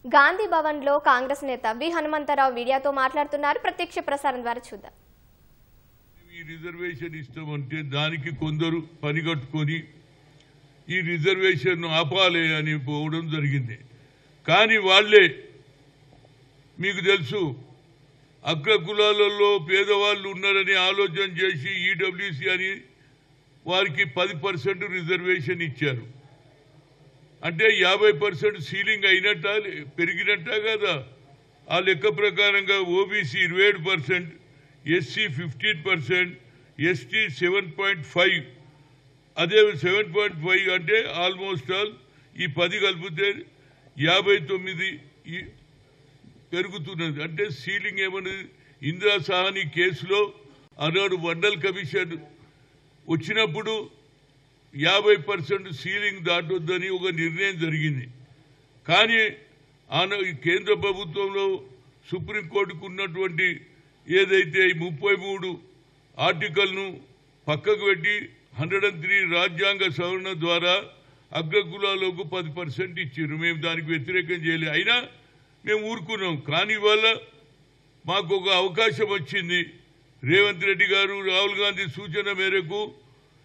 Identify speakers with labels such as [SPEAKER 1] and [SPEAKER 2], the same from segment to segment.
[SPEAKER 1] గాంధీ భవన్లో కాంగ్రెస్ నేత వి హనుమంతరావు మీడియాతో మాట్లాడుతున్నారు. ప్రత్యక్ష ప్రసారం ద్వారా చూద్దాం.
[SPEAKER 2] ఈ రిజర్వేషన్ ఇస్తామంటే దానికి కొందరు పనిగట్టుకొని ఈ రిజర్వేషన్ ఆపాలి అని పోవడం జరిగింది. కానీ వాళ్ళే మీకు తెలుసు అగ్ర కులాలలో పేదవాళ్ళు ఉన్నారని ఆలోచన చేసి ఈడబ్ల్యూసీ అని వారికి 10% రిజర్వేషన్ ఇచ్చారు. అంటే 50% సీలింగ్ అయినట్ట పెరిగినట్ట కదా. ఆ లెక్క ప్రకారంగా ఓబీసీ 27%, ఎస్సీ 15%, ఎస్టీ 7.5, అదే 7.5 అంటే ఆల్మోస్ట్ ఆల్ ఈ 10 కలిపితే 59 పెరుగుతున్నది. అంటే సీలింగ్ ఏమన్నది ఇందిరా సాహని కేసులో ఆనాడు మండల్ కమిషన్ వచ్చినప్పుడు 50% సీలింగ్ దాటొద్దని ఒక నిర్ణయం జరిగింది. కానీ కేంద్ర ప్రభుత్వంలో సుప్రీంకోర్టుకు ఉన్నటువంటి ఏదైతే 33 ఆర్టికల్ను పక్కకు పెట్టి 103 రాజ్యాంగ సవరణ ద్వారా అగ్రకులాలకు 10% ఇచ్చారు. మేము దానికి వ్యతిరేకం చేయలేదు. అయినా మేము ఊరుకున్నాం. కానీ ఇవాళ మాకు ఒక అవకాశం వచ్చింది. రేవంత్ రెడ్డి గారు రాహుల్ గాంధీ సూచన మేరకు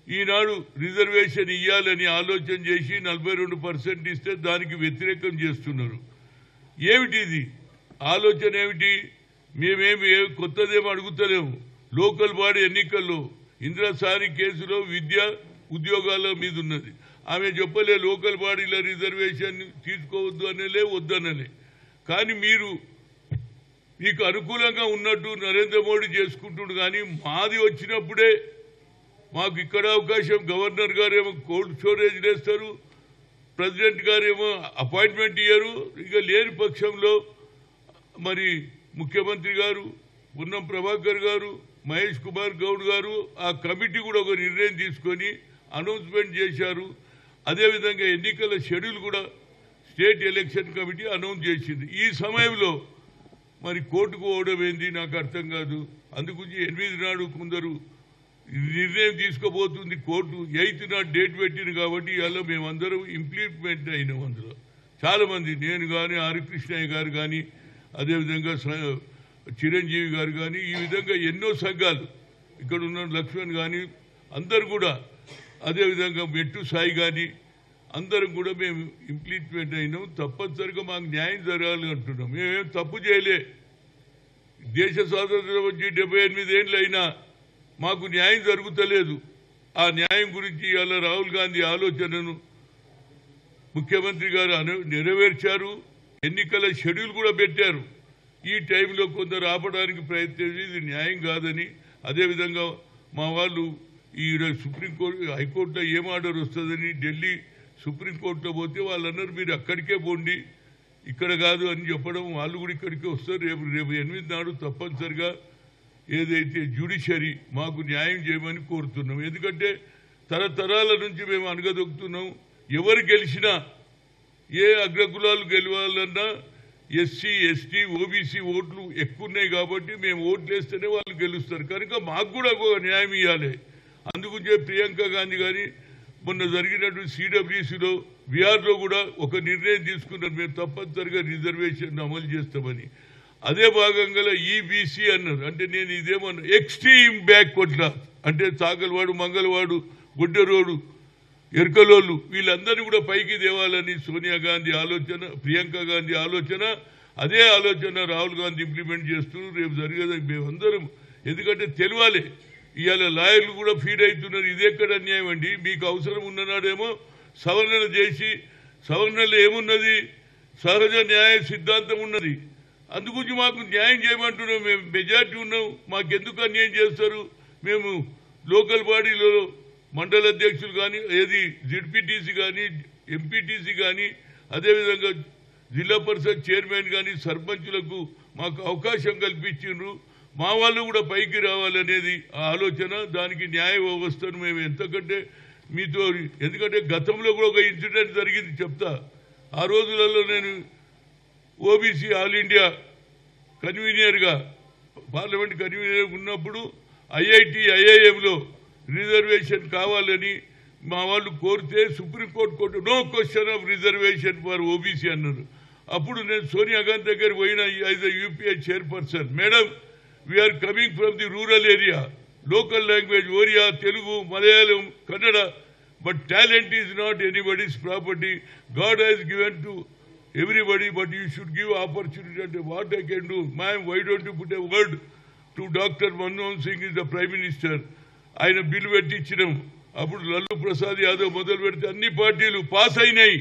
[SPEAKER 2] ఈనాడు రిజర్వేషన్ ఇవ్వాలని ఆలోచన చేసి 42% ఇస్తే దానికి వ్యతిరేకం చేస్తున్నారు. ఏమిటి ఇది ఆలోచన? ఏమిటి? మేమేమి కొత్తదేమో అడుగుతలేము. లోకల్ బాడీ ఎన్నికల్లో ఇందిరా సాహని కేసులో విద్య ఉద్యోగాల మీద ఉన్నది. ఆమె చెప్పలే లోకల్ బాడీల రిజర్వేషన్ తీసుకోవద్దు అనేలే వద్దనలే. కానీ మీకు అనుకూలంగా ఉన్నట్టు నరేంద్ర మోడీ చేసుకుంటుడు. కానీ మాది వచ్చినప్పుడే మాకు ఇక్కడ అవకాశం. గవర్నర్ గారు ఏమో కోల్డ్ స్టోరేజ్ వేస్తారు, ప్రెసిడెంట్ గారు ఏమో అపాయింట్మెంట్ ఇయ్యరు. ఇక లేని పక్షంలో మరి ముఖ్యమంత్రి గారు పొన్నం ప్రభాకర్ గారు, మహేష్ కుమార్ గౌడ్ గారు ఆ కమిటీ కూడా ఒక నిర్ణయం తీసుకొని అనౌన్స్మెంట్ చేశారు. అదేవిధంగా ఎన్నికల షెడ్యూల్ కూడా స్టేట్ ఎలక్షన్ కమిటీ అనౌన్స్ చేసింది. ఈ సమయంలో మరి కోర్టుకు పోవడం ఏంది నాకు అర్థం కాదు. అందుగురించి 8 నాడు కొందరు నిర్ణయం తీసుకోబోతుంది కోర్టు. 8 నాడు డేట్ పెట్టింది కాబట్టి ఇవాళ మేమందరం ఇంప్లిమెంట్ అయినాం. అందులో చాలామంది, నేను కానీ, ఆర్ కృష్ణయ్య గారు కానీ, అదేవిధంగా చిరంజీవి గారు కానీ, ఈ విధంగా ఎన్నో సంఘాలు ఇక్కడ ఉన్న లక్ష్మణ్ కానీ అందరు కూడా, అదేవిధంగా మెట్టు సాయి కానీ అందరం కూడా మేము ఇంప్లిమెంట్ అయినాం. తప్పనిసరిగా మాకు న్యాయం జరగాలి అంటున్నాం. మేమేం తప్పు చేయలే. దేశ స్వాతంత్రం వచ్చి 78 ఏళ్ళు అయినా మాకు న్యాయం జరుగుతలేదు. ఆ న్యాయం గురించి ఇవాళ రాహుల్ గాంధీ ఆలోచనను ముఖ్యమంత్రి గారు నెరవేర్చారు. ఎన్నికల షెడ్యూల్ కూడా పెట్టారు. ఈ టైంలో కొందరు ఆపడానికి ప్రయత్నించి ఇది న్యాయం కాదని, అదేవిధంగా మా వాళ్ళు ఈ సుప్రీంకోర్టు హైకోర్టులో ఏం ఆర్డర్ వస్తుందని ఢిల్లీ సుప్రీంకోర్టులో పోతే వాళ్ళన్నారు మీరు అక్కడికే పోండి, ఇక్కడ కాదు అని చెప్పడం. వాళ్ళు కూడా ఇక్కడికే వస్తారు. రేపు 8 నాడు తప్పనిసరిగా ఏదైతే జ్యుడిషియరీ మాకు న్యాయం చేయమని కోరుతున్నాం. ఎందుకంటే తరతరాల నుంచి మేము అనగదొక్కుతున్నాం. ఎవరు గెలిచినా, ఏ అగ్రకులాలు గెలవాలన్నా ఎస్సీ, ఎస్టీ, ఓబీసీ ఓట్లు ఎక్కువ ఉన్నాయి కాబట్టి మేము ఓట్లు వేస్తేనే వాళ్ళు గెలుస్తారు. కనుక మాకు కూడా ఒక న్యాయం ఇవ్వాలి. అందుగురించే ప్రియాంక గాంధీ గారి మొన్న జరిగినటువంటి సిడబ్ల్యూసీలో బీహార్లో కూడా ఒక నిర్ణయం తీసుకున్నారు. మేము తప్పనిసరిగా రిజర్వేషన్ అమలు చేస్తామని. అదే భాగంగా ఈబీసీ అన్నారు. అంటే నేను ఇదేమన్నా ఎక్స్ట్రీమ్ బ్యాక్వర్డ్ క్లాస్ అంటే చాకలవాడు, మంగళవాడు, గుడ్డరోడు, ఎర్కలోళ్ళు వీళ్ళందరినీ కూడా పైకి తేవాలని సోనియా గాంధీ ఆలోచన, ప్రియాంక గాంధీ ఆలోచన. అదే ఆలోచన రాహుల్ గాంధీ ఇంప్లిమెంట్ చేస్తున్నారు. రేపు జరిగేది మేమందరం, ఎందుకంటే తెలియాలి. ఇవాళ లాయర్లు కూడా ఫీడ్ అవుతున్నారు. ఇదెక్కడ అన్యాయం అండి? మీకు అవసరం ఉన్ననాడేమో సవరణ చేసి, సవరణలో ఏమున్నది? సహజ న్యాయ సిద్ధాంతం ఉన్నది. అందుగురించి మాకు న్యాయం చేయమంటున్నాం. మేము మెజార్టీ ఉన్నాం. మాకెందుకు అన్యాయం చేస్తారు? మేము లోకల్ బాడీలో మండల అధ్యక్షులు కానీ, ఏది జెడ్పీటీసీ కానీ, ఎంపీటీసీ కానీ, అదేవిధంగా జిల్లా పరిషత్ చైర్మన్ కానీ సర్పంచులకు మాకు అవకాశం కల్పించిండ్రు. మా వాళ్ళు కూడా పైకి రావాలనేది ఆ ఆలోచన. దానికి న్యాయ వ్యవస్థను మేము ఎంతకంటే మీతో, ఎందుకంటే గతంలో కూడా ఒక ఇన్సిడెంట్ జరిగింది చెప్తా. ఆ రోజులలో నేను ఓబీసీ ఆల్ ఇండియా కన్వీనర్గా, పార్లమెంట్ కన్వీనర్ ఉన్నప్పుడు ఐఐఎంలో రిజర్వేషన్ కావాలని మా వాళ్ళు కోరితే supreme court no question of reservation for OBC అన్నారు. అప్పుడు నేను సోనియా గాంధీ దగ్గర పోయిన as a UPA chairperson, madam we are coming from the rural area, local language Oriya, Telugu, Malayalam, Kannada, but talent is not anybody's property. God has given to everybody, but you should give opportunity. And what I can do, ma'am, why don't you put a word to Dr. Manmohan Singh is the Prime Minister. ఆయన bill పెట్టించినాం. అప్పుడు లల్లు ప్రసాద్ యాదవ్ మొదలు పెడితే అన్ని పార్టీలు pass అయినాయి.